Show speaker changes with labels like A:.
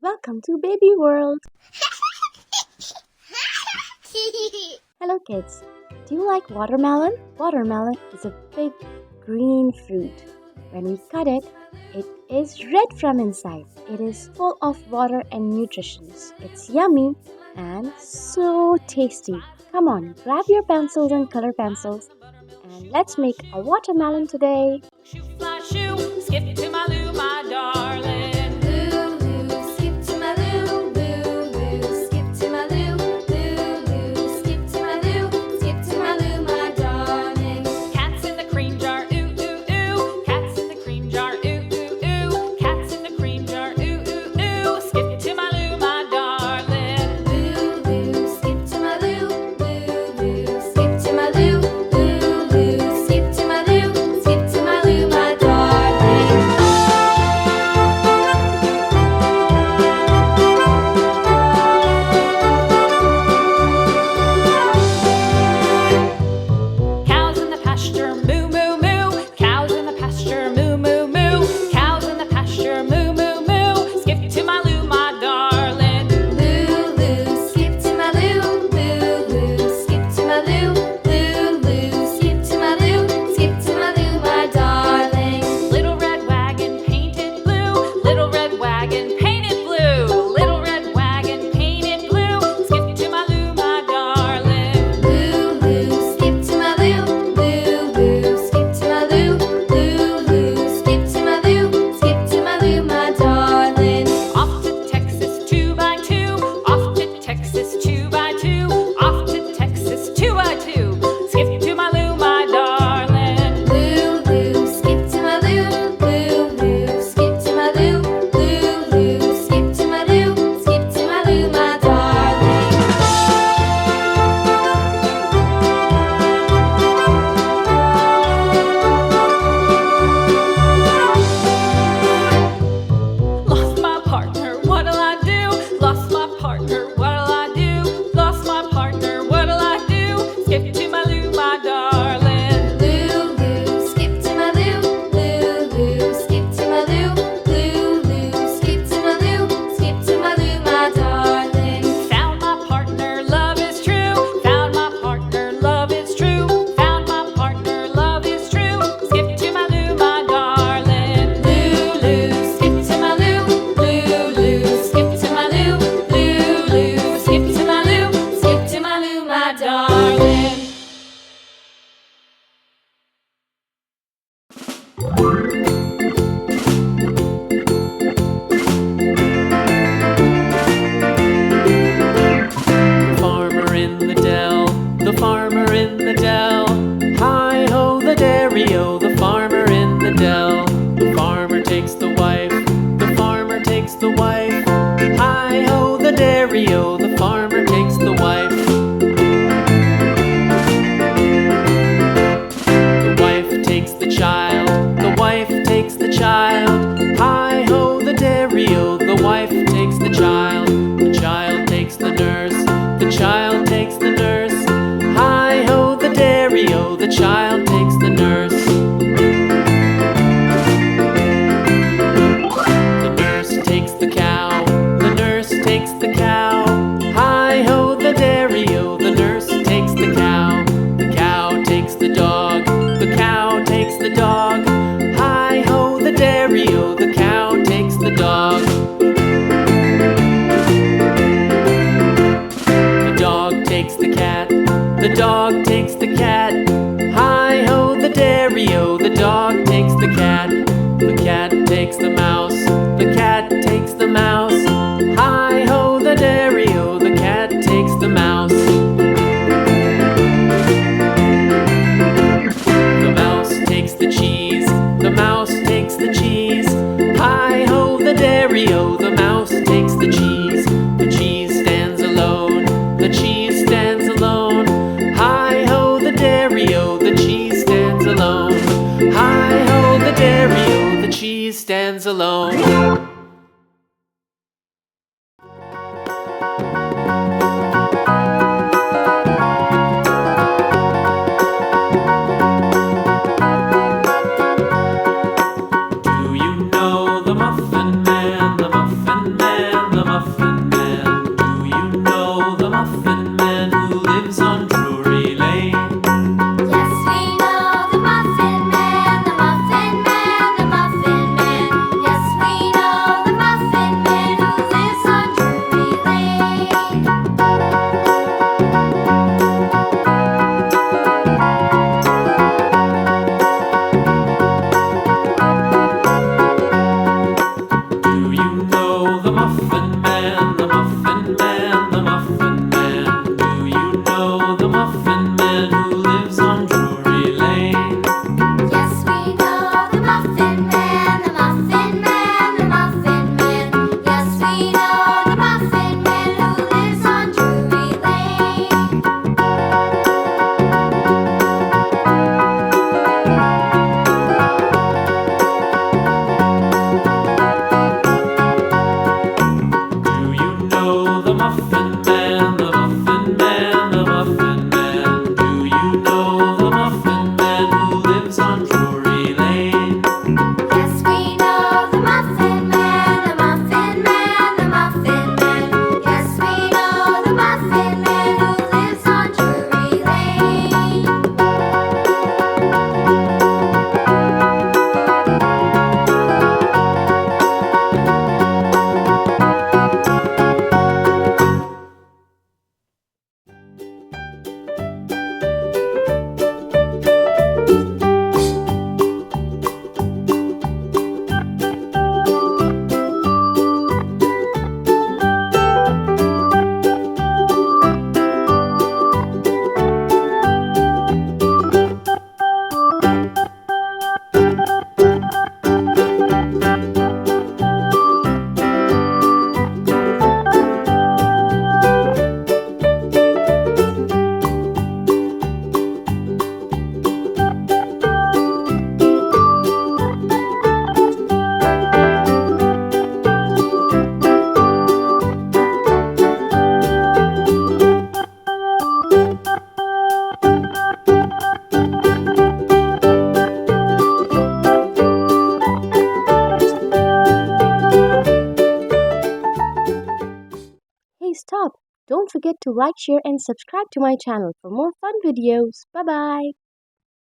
A: Welcome to Baby World. Hello kids. Do you like watermelon? Watermelon is a big green fruit. When we cut it, it is red from inside. It is full of water and nutrition. It's yummy and so tasty. Come on, grab your pencils and color pencils and let's make a watermelon today.
B: Shoo, fly, shoo, skip to my loo, my darling. Cats in the cream jar, ooh, ooh, ooh. Cats in the cream jar, ooh, ooh, ooh. Cats in the cream jar, ooh, ooh, ooh. Skip to my loo, my darling.
C: Skip to my loo, skip to my loo, skip to my loo, skip to my loo, my darling.
B: Cows in the pasture, moo, moo, moo. Cows in the pasture, moo, moo, moo. Cows in the pasture, moo, moo, moo. Skip to my loo, my darling.
C: Loo, skip to my loo, skip to my loo, skip to my loo, skip to my loo, my darling.
B: Little red wagon painted blue. Little red wagon painted blue. Little red wagon painted blue. Skip to my loo, my darling.
C: Loo, skip to my loo, skip to my loo, skip to my loo, skip to my loo, my darling.
B: Off to Texas 2x2. Off to Texas 2x2. Off to Texas 2x2. Skip to my loo, my darling.
C: Loo, skip to my loo, skip to my loo, skip to my loo, skip to my loo, my darling.
B: Lost my partner, what'll I do? Lost my partner, what'll I do? Lost my partner, what'll I do? Skip to my loo, my darling.
C: Loo, skip to my loo, skip to my loo, skip to my loo, skip to my loo, my darling.
B: Found my partner, love is true. Found my partner, love is true. Found my partner, love is true. Skip to my loo, my darling.
C: Loo, skip to my loo, skip to my loo, skip to my loo, skip to my loo, my darling.
D: The farmer in the dell, the farmer in the dell. Hi ho, the dairy-o, the farmer in the dell. The farmer takes the wife, the farmer takes the wife. Hi ho, the dairy-o, the farmer takes the wife. The wife takes the child, the wife takes the child. Hi ho, the dairy-o, the wife takes the child. The child takes the nurse, the child takes the nurse. Hi ho, the dairy-o, the child takes the nurse. The nurse takes the cow, the nurse takes the cow. Hi ho, the dairy-o, the nurse takes the cow. The cow takes the dog, the cow takes the dog. Hi ho, the dairy-o, the cow takes the dog. Muffin Man? Do you know the Muffin Man who lives on Drury Lane?
C: Yes, we know the Muffin Man, the Muffin Man, the Muffin Man. Yes, we know the Muffin Man who lives on Drury Lane.
D: Do you know the Muffin Man, the Muffin Man, the Muffin Man? Do you know the Muffin Man who lives on Drury Lane?
C: Yes, we know the Muffin Man, the Muffin Man, the Muffin Man. Yes, we know the Muffin Man who lives on Drury Lane.
D: Do you know the Muffin Man, the Muffin Man, the Muffin Man? Do you know the Muffin Man who lives on Drury Lane?
C: Yes, we know the Muffin Man, the Muffin Man, the Muffin Man. Yes, we know the Muffin Man who lives on Drury Lane.
A: Hey, stop! Don't forget to like, share, and subscribe to my channel for more fun videos. Bye bye.